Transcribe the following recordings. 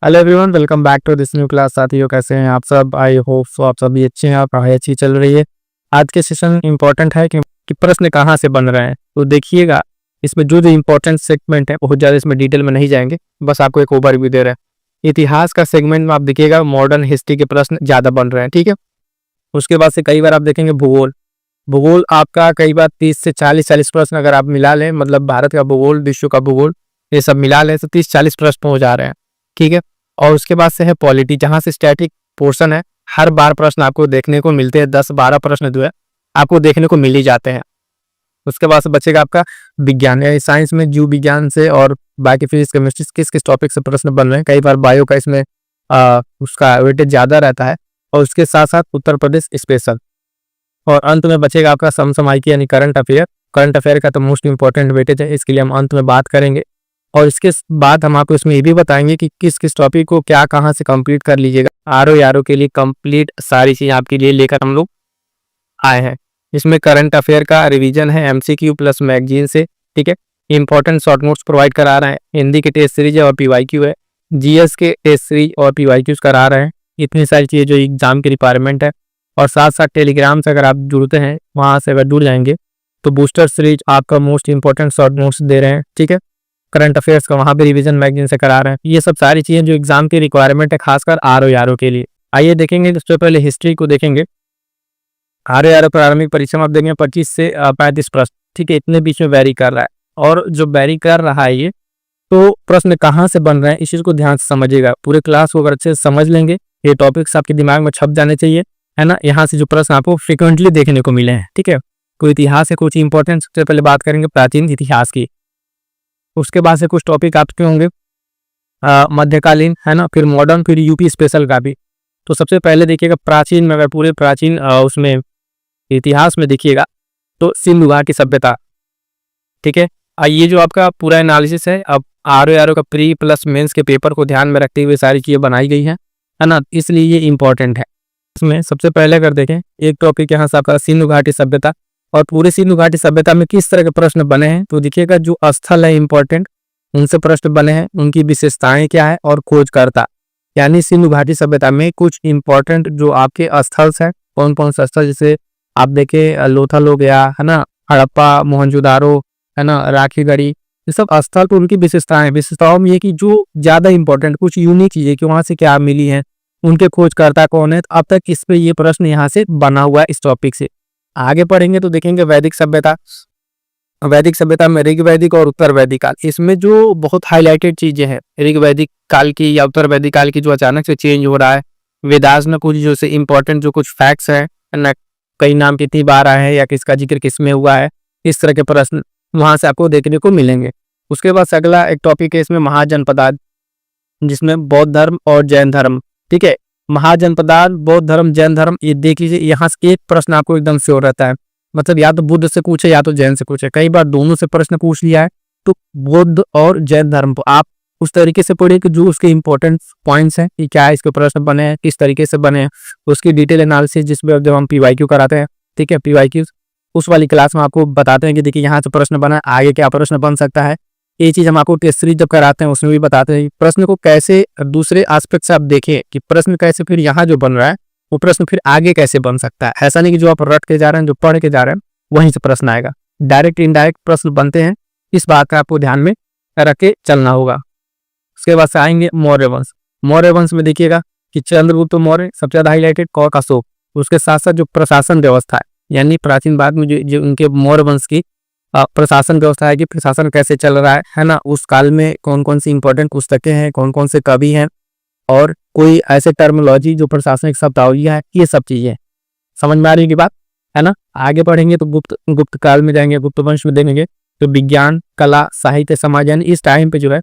Hello everyone, welcome back to this new class. साथियों, कैसे हैं आप सब? आई होप सो आप सभी अच्छे हैं, आप पढ़ाई अच्छी चल रही है। आज के सेशन इंपॉर्टेंट है कि प्रश्न कहाँ से बन रहे हैं। तो देखिएगा, इसमें जो जो इंपॉर्टेंट सेगमेंट है बहुत ज़्यादा इसमें डिटेल में नहीं जाएंगे, बस आपको एक ओवरव्यू दे रहे हैं। इतिहास का सेगमेंट में आप देखिएगा मॉडर्न हिस्ट्री के प्रश्न ज़्यादा बन रहे हैं, ठीक है। उसके बाद से कई बार आप देखेंगे भूगोल। भूगोल आपका कई बार 30 से 40 प्रश्न अगर आप मिला लें, मतलब भारत का भूगोल, विश्व का भूगोल, ये सब मिला लें तो 30-40 प्रश्न हो जा रहे हैं, ठीक है। और उसके बाद से है पॉलिटी, जहां से स्टैटिक पोर्शन है। हर बार प्रश्न आपको देखने को मिलते हैं, 10-12 प्रश्न जो है आपको देखने को मिल ही जाते हैं। उसके बाद से बचेगा आपका विज्ञान, यानी साइंस में जीव विज्ञान से और बाकी फिजिक्स केमिस्ट्री किस किस टॉपिक से प्रश्न बन रहे हैं। कई बार बायो का इसमें उसका वेटेज ज्यादा रहता है। और उसके साथ साथ उत्तर प्रदेश स्पेशल। और अंत में बचेगा आपका समसामयिकी यानी करंट अफेयर। करंट अफेयर का तो मोस्ट इंपॉर्टेंट वेटेज है, इसके लिए हम अंत में बात करेंगे। और इसके बाद हम आपको इसमें ये भी बताएंगे कि किस किस टॉपिक को क्या कहाँ से कंप्लीट कर लीजिएगा। आरओ के लिए कंप्लीट सारी चीज़ आपके लिए लेकर हम लोग आए हैं। इसमें करंट अफेयर का रिवीजन है एमसीक्यू प्लस मैगजीन से, ठीक है। इंपॉर्टेंट शॉर्ट नोट्स प्रोवाइड करा रहे हैं। हिंदी के टेस्ट सीरीज है और पीवाईक्यू है। जीएस के टेस्ट सीरीज और पीवाईक्यूज करा रहे हैं। इतनी सारी चीज़ें जो एग्जाम की रिक्वायरमेंट है। और साथ साथ टेलीग्राम से अगर आप जुड़ते हैं, वहाँ से अगर जुड़ जाएंगे तो बूस्टर सीरीज आपका मोस्ट इंपॉर्टेंट शॉर्ट नोट्स दे रहे हैं, ठीक है। करंट अफेयर्स का वहाँ पे रिवीजन मैगजीन से करा रहे हैं। ये सब सारी चीज़ें जो एग्जाम की रिक्वायरमेंट है, खासकर आरओ के लिए। आइए देखेंगे, सबसे पहले हिस्ट्री को देखेंगे। आरओ प्रारंभिक परीक्षा में आप देखेंगे 25 से 35 प्रश्न, ठीक है। इतने बीच में वेरी कर रहा है। और जो वेरी कर रहा है ये, तो प्रश्न कहाँ से बन रहे हैं इस चीज़ को ध्यान से समझिएगा। पूरे क्लास को अगर अच्छे से समझ लेंगे, ये टॉपिक्स आपके दिमाग में छप जाने चाहिए, है ना। यहाँ से जो प्रश्न आपको फ्रिक्वेंटली देखने को मिले हैं, ठीक है। कोई इतिहास है, कुछ इंपॉर्टेंट। सबसे पहले बात करेंगे प्राचीन इतिहास की। उसके बाद से कुछ टॉपिक आपके होंगे मध्यकालीन, है ना, फिर मॉडर्न, फिर यूपी स्पेशल का भी। तो सबसे पहले देखिएगा प्राचीन में, अगर पूरे प्राचीन उसमें इतिहास में देखिएगा तो सिंधु घाटी सभ्यता, ठीक है। ये जो आपका पूरा एनालिसिस है, अब आरओ का प्री प्लस मेंस के पेपर को ध्यान में रखते हुए सारी चीज़ें बनाई गई हैं, है ना, इसलिए ये इंपॉर्टेंट है। इसमें सबसे पहले अगर देखें, एक टॉपिक यहाँ से आपका सिंधु घाटी सभ्यता। और पूरे सिंधु घाटी सभ्यता में किस तरह के प्रश्न बने हैं, तो देखिएगा जो स्थल है इंपॉर्टेंट, उनसे प्रश्न बने हैं, उनकी विशेषताएं क्या है और खोजकर्ता। यानी सिंधु घाटी सभ्यता में कुछ इंपॉर्टेंट जो आपके स्थल है, कौन कौन से स्थल, जैसे आप देखें लोथल हो गया, है ना, हड़प्पा, मोहनजोदारो, है ना, राखीगढ़ी, ये सब स्थल पर उनकी विशेषताओं में ये कि जो ज्यादा इंपॉर्टेंट कुछ यूनिक चीजें कि वहां से क्या मिली है, उनके खोजकर्ता कौन है। अब तक इस पे ये प्रश्न यहाँ से बना हुआ है इस टॉपिक से। आगे पढ़ेंगे तो देखेंगे वैदिक सभ्यता। वैदिक सभ्यता में ऋग वैदिक और उत्तर वैदिक काल, इसमें जो बहुत हाईलाइटेड चीजें हैं ऋग वैदिक काल की या उत्तर वैदिक काल की, जो अचानक से चेंज हो रहा है। वेदास में कुछ जो से इंपॉर्टेंट जो कुछ फैक्ट्स है ना, कई नाम कितनी बार आए हैं या किसका जिक्र किसमें हुआ है, इस तरह के प्रश्न वहां से आपको देखने को मिलेंगे। उसके बाद अगला एक टॉपिक है इसमें महाजनपदार्थ, जिसमें बौद्ध धर्म और जैन धर्म, ठीक है। महाजनपदार्थ, बौद्ध धर्म, जैन धर्म, ये देख लीजिए, यहाँ से एक प्रश्न आपको एकदम श्योर रहता है। मतलब या तो बुद्ध से पूछे या तो जैन से पूछे। कई बार दोनों से प्रश्न पूछ लिया है, तो बौद्ध और जैन धर्म को आप उस तरीके से पढ़िए कि जो उसके इंपॉर्टेंट पॉइंट्स हैं कि क्या इसके प्रश्न बने हैं, किस तरीके से बने हैं, उसकी डिटेल एनालिसिस, जिसमें जब हम पीवाईक्यू कराते हैं, ठीक है, पीवाईक्यू उस वाली क्लास में आपको बताते हैं कि देखिए यहाँ से प्रश्न बना, आगे क्या प्रश्न बन सकता है। ये चीज हम आपको टेस्ट सीरीज जब कराते हैं उसमें भी बताते हैं प्रश्न को कैसे दूसरे एस्पेक्ट से आप देखें कि प्रश्न कैसे फिर यहाँ जो बन रहा है वो प्रश्न फिर आगे कैसे बन सकता है। ऐसा नहीं कि जो आप रट के जा रहे हैं, जो पढ़ के जा रहे हैं वहीं से प्रश्न आएगा। डायरेक्ट इनडायरेक्ट प्रश्न बनते हैं, इस बात का आपको ध्यान में रख के चलना होगा। उसके बाद से आएंगे मौर्य वंश। मौर्य वंश में देखिएगा कि चंद्रगुप्त मौर्य सबसे ज्यादा हाईलाइटेड, कौक अशोक। उसके साथ साथ जो प्रशासन व्यवस्था है, यानी प्राचीन भारत में जो उनके मौर्य वंश की प्रशासन व्यवस्था है कि प्रशासन कैसे चल रहा है ना, उस काल में कौन कौन सी इंपॉर्टेंट पुस्तकें हैं, कौन कौन से कवि हैं, और कोई ऐसे टर्मिनोलॉजी जो प्रशासनिक शब्दावली है, ये सब चीजें समझ में आ रही की बात, है ना। आगे पढ़ेंगे तो गुप्त काल में जाएंगे, गुप्त वंश में देखेंगे तो विज्ञान, कला, साहित्य, समाज, यानी इस टाइम पे जो है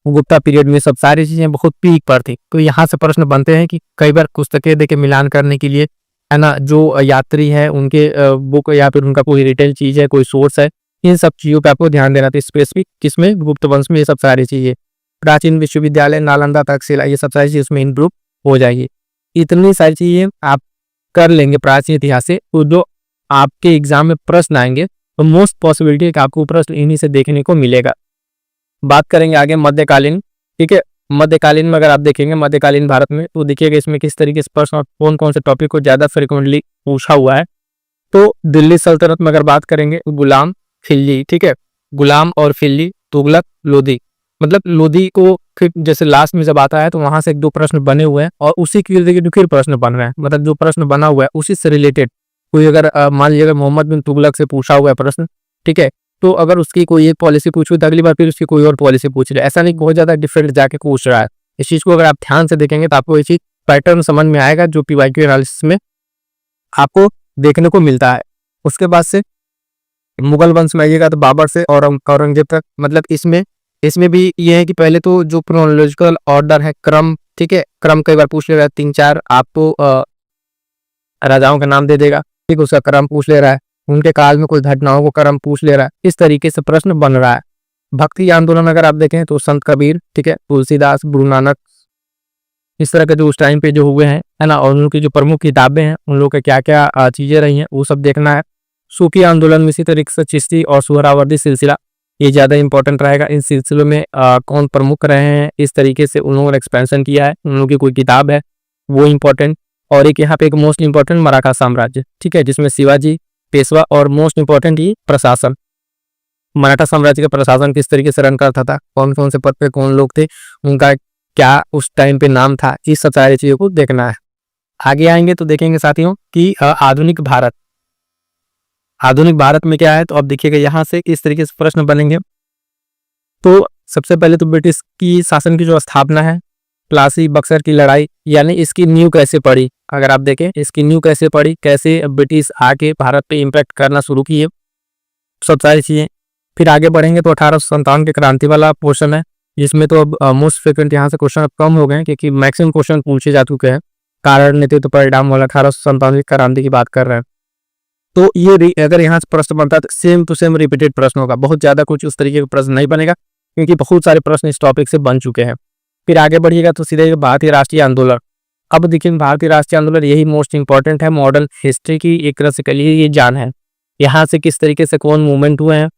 गुप्ता पीरियड में सब सारी चीजें बहुत पीक पर थी। तो यहाँ से प्रश्न बनते हैं कि कई बार पुस्तकें देके मिलान करने के लिए, है ना, जो यात्री है उनके बुक या फिर उनका कोई रिटेल चीज है, कोई सोर्स है, इन सब चीजों पे आपको ध्यान देना था स्पेसिफिक, किसमें, गुप्त वंश में। ये सब सारी चीजें, प्राचीन विश्वविद्यालय, नालंदा, तक्षशिला, ये सब सारी चीजें उसमें इनग्रुप हो जाएगी। इतनी सारी चीजें आप कर लेंगे प्राचीन इतिहास से, तो जो आपके एग्जाम में प्रश्न आएंगे तो मोस्ट पॉसिबिलिटी है कि आपको प्रश्न इन्हीं से देखने को मिलेगा। बात करेंगे आगे मध्यकालीन, ठीक है। मध्यकालीन में अगर आप देखेंगे मध्यकालीन भारत में, तो देखिएगा इसमें किस तरीके से प्रश्न और कौन कौन से टॉपिक को ज़्यादा फ्रिक्वेंटली पूछा हुआ है। तो दिल्ली सल्तनत में अगर बात करेंगे तो गुलाम, खिलजी, ठीक है, गुलाम और खिलजी, तुगलक, लोधी। मतलब लोधी को फिर जैसे लास्ट में जब आता है तो वहां से 1-2 प्रश्न बने हुए हैं और उसी के रिलेटेड फिर प्रश्न बन रहे हैं। मतलब जो प्रश्न बना हुआ है उसी से रिलेटेड कोई अगर मान लीजिए अगर मोहम्मद बिन तुगलक से पूछा हुआ है प्रश्न, ठीक है, तो अगर उसकी कोई एक पॉलिसी पूछी तो अगली बार फिर उसकी कोई और पॉलिसी पूछ रहा है। ऐसा नहीं बहुत ज्यादा डिफरेंट जाके पूछ रहा है। इस चीज को अगर आप ध्यान से देखेंगे तो आपको ये चीज पैटर्न समझ में आएगा जो पीवाईक्यू एनालिसिस में आपको देखने को मिलता है। उसके बाद से मुगल वंश में आइएगा तो बाबर से और औरंगजेब तक। मतलब इसमें भी ये है कि पहले तो जो क्रोनोलॉजिकल ऑर्डर है, क्रम, ठीक है, क्रम कई बार पूछ ले रहा है, 3-4 आपको राजाओं का नाम दे देगा, ठीक, उसका क्रम पूछ ले रहा है, उनके काल में कोई घटनाओं को क्रम पूछ ले रहा है। इस तरीके से प्रश्न बन रहा है। भक्ति आंदोलन अगर आप देखें तो संत कबीर, ठीक है, तुलसीदास, गुरु नानक, इस तरह के जो उस टाइम पे जो हुए हैं, है ना, और उनकी जो प्रमुख किताबें हैं उन लोग के क्या क्या चीजें रही हैं वो सब देखना है। सूफी आंदोलन में इसी तरीके से चिश्ती और सुहरावर्दी सिलसिला ये ज्यादा इंपॉर्टेंट रहेगा। इन सिलसिलों में कौन प्रमुख रहे हैं, इस तरीके से उन लोगों ने एक्सपेंशन किया है, उन लोगों की कोई किताब है वो इंपॉर्टेंट। और एक यहाँ पे एक मोस्ट इंपॉर्टेंट मराठा साम्राज्य, ठीक है, जिसमें शिवाजी, पेशवा और मोस्ट इंपॉर्टेंट ये प्रशासन, मराठा साम्राज्य का प्रशासन किस तरीके से रन करता था, कौन कौन से पद पे कौन लोग थे, उनका क्या उस टाइम पे नाम था, इस सब सारी चीजों को देखना है। आगे आएंगे तो देखेंगे साथियों कि आधुनिक भारत, आधुनिक भारत में क्या है, तो अब देखिएगा यहाँ से किस तरीके से प्रश्न बनेंगे। तो सबसे पहले तो ब्रिटिश की शासन की जो स्थापना है, प्लासी बक्सर की लड़ाई, यानी इसकी नींव कैसे पड़ी, अगर आप देखें इसकी नींव कैसे पड़ी, कैसे ब्रिटिश आके भारत पे इम्पैक्ट करना शुरू किए, सब सारी चीजें। फिर आगे बढ़ेंगे तो 1857 के क्रांति वाला पोर्शन है, जिसमें तो अब मोस्ट फ्रिक्वेंट यहाँ से क्वेश्चन अब कम हो गए हैं क्योंकि मैक्सिमम क्वेश्चन पूछे जा चुके हैं। कारण नेतृत्व परिणाम वाला 1857 की क्रांति की बात कर रहे हैं। तो ये अगर यहाँ से प्रश्न बनता है तो सेम टू सेम रिपीटेड प्रश्न होगा, बहुत ज्यादा कुछ उस तरीके का प्रश्न नहीं बनेगा क्योंकि बहुत सारे प्रश्न इस टॉपिक से बन चुके हैं। फिर आगे बढ़िएगा तो सीधे भारतीय राष्ट्रीय आंदोलन। अब देखिए भारतीय राष्ट्रीय आंदोलन यही मोस्ट इंपॉर्टेंट है, मॉडर्न हिस्ट्री की एक तरह से कहिए ये जान है। यहाँ से किस तरीके से कौन मूवमेंट हुए हैं,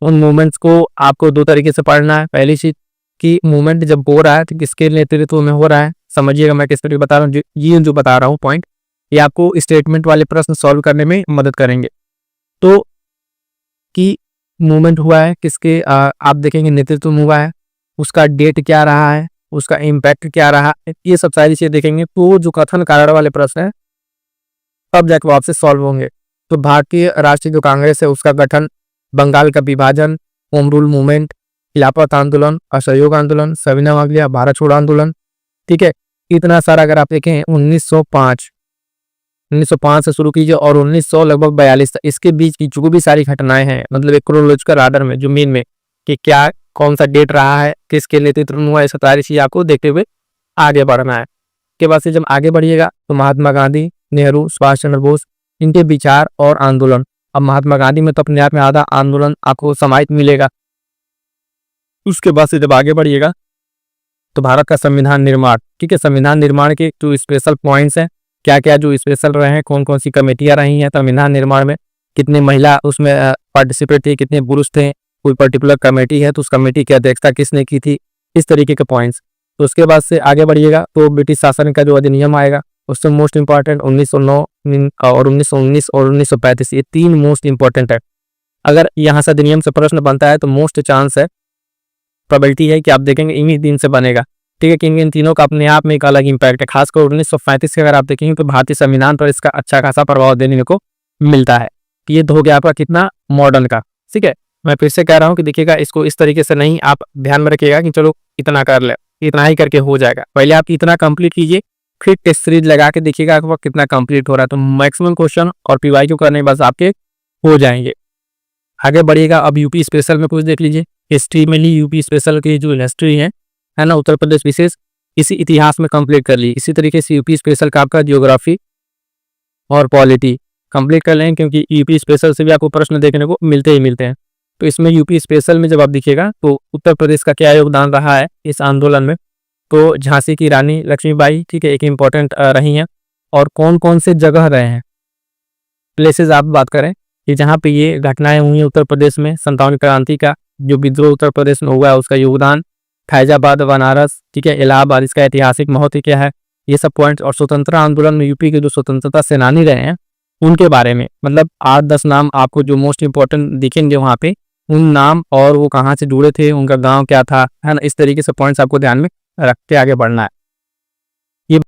उन मूवमेंट्स को आपको 2 तरीके से पढ़ना है। पहली चीज कि मूवमेंट जब हो रहा है तो किसके नेतृत्व में हो रहा है, समझिएगा मैं किस तरीके बता रहा हूँ, ये जो बता रहा हूँ पॉइंट ये आपको स्टेटमेंट वाले प्रश्न सॉल्व करने में मदद करेंगे। तो कि मूवमेंट हुआ है किसके आप देखेंगे नेतृत्व में हुआ है, उसका डेट क्या रहा है, उसका इम्पैक्ट क्या रहा है, ये सब सारी चीजें देखेंगे। तो जो कथन कारण वाले प्रश्न है तब जाके वो आपसे सॉल्व होंगे। तो भारतीय राष्ट्रीय जो कांग्रेस है उसका गठन, बंगाल का विभाजन, होम रूल मूवमेंट, खिलाफत आंदोलन, असहयोग आंदोलन, सविनय अवज्ञा, भारत छोड़ो आंदोलन, ठीक है, इतना सारा अगर आप देखें 1905 से शुरू कीजिए और 1900 लगभग 42 तक, इसके बीच की जो भी सारी घटनाएं हैं, मतलब एक क्रोनोलॉजिकल ऑर्डर में जो मेन में कि क्या कौन सा डेट रहा है, किसके नेतृत्व में हुआ, ये सारी चीज आपको देखते हुए आगे बढ़ना है। के बाद से जब आगे बढ़िएगा तो महात्मा गांधी, नेहरू, सुभाष चंद्र बोस, इनके विचार और आंदोलन। अब महात्मा गांधी में तो अपने आप में आधा आंदोलन आपको समाहित मिलेगा। उसके बाद से जब आगे बढ़िएगा तो भारत का संविधान निर्माण, ठीक है, संविधान निर्माण के जो स्पेशल पॉइंट्स हैं, क्या क्या जो स्पेशल रहे हैं, कौन कौन सी कमेटियां रही हैं संविधान निर्माण में, कितने महिला उसमें पार्टिसिपेट थे, कितने पुरुष थे, कोई पर्टिकुलर कमेटी है तो उस कमेटी की अध्यक्षता किसने की थी, इस तरीके के पॉइंट्स। तो उसके बाद से आगे बढ़िएगा तो ब्रिटिश शासन का जो अधिनियम आएगा उससे मोस्ट इंपॉर्टेंट 1909 और 1919 और 1935, ये 3 मोस्ट इंपॉर्टेंट है। अगर यहाँ से अधिनियम से प्रश्न बनता है तो मोस्ट चांस है, प्रोबेबिलिटी है कि आप देखेंगे इन्हीं दिन से बनेगा, ठीक है, कि इन तीनों का अपने आप में एक अलग इंपैक्ट है। खासकर 1935 के अगर आप देखेंगे तो भारतीय संविधान पर इसका अच्छा खासा प्रभाव देने को मिलता है। ये तो हो गया आपका कितना मॉडर्न का, ठीक है। मैं फिर से कह रहा हूँ कि देखिएगा इसको इस तरीके से नहीं, आप ध्यान में रखिएगा कि चलो इतना कर ले, इतना ही करके हो जाएगा। पहले आप इतना कंप्लीट कीजिए, फिर टेस्ट सीरीज लगा के देखिएगा आपका कितना कंप्लीट हो रहा है। तो मैक्सिमम क्वेश्चन और पीवाईक्यू करने बस आपके हो जाएंगे। आगे बढ़िएगा अब यूपी स्पेशल में कुछ देख लीजिए। हिस्ट्री में ली यूपी स्पेशल की जो हिस्ट्री है ना, उत्तर प्रदेश विशेष, इसी इतिहास में कंप्लीट कर ली। इसी तरीके से यूपी स्पेशल का आपका जियोग्राफी और पॉलिटी कंप्लीट कर लें, क्योंकि यूपी स्पेशल से भी आपको प्रश्न देखने को मिलते ही मिलते हैं। तो इसमें यूपी स्पेशल में जब आप दिखेगा तो उत्तर प्रदेश का क्या योगदान रहा है इस आंदोलन में, तो झांसी की रानी लक्ष्मीबाई, ठीक है, एक इंपॉर्टेंट रही हैं। और कौन कौन से जगह रहे हैं, प्लेसेस आप बात करें कि जहाँ पे ये घटनाएं हुई हैं उत्तर प्रदेश में, 57 क्रांति का जो विद्रोह उत्तर प्रदेश में हुआ है उसका योगदान, फैजाबाद, बनारस, ठीक है, इलाहाबाद, इसका ऐतिहासिक महत्व क्या है, ये सब पॉइंट्स। और स्वतंत्रता आंदोलन में यूपी के जो स्वतंत्रता सेनानी रहे हैं उनके बारे में, मतलब 8-10 नाम आपको जो मोस्ट इंपॉर्टेंट दिखेंगे वहाँ पे, उन नाम और वो कहाँ से जुड़े थे, उनका गांव क्या था, है ना। इस तरीके से पॉइंट्स आपको ध्यान में रख के आगे बढ़ना है।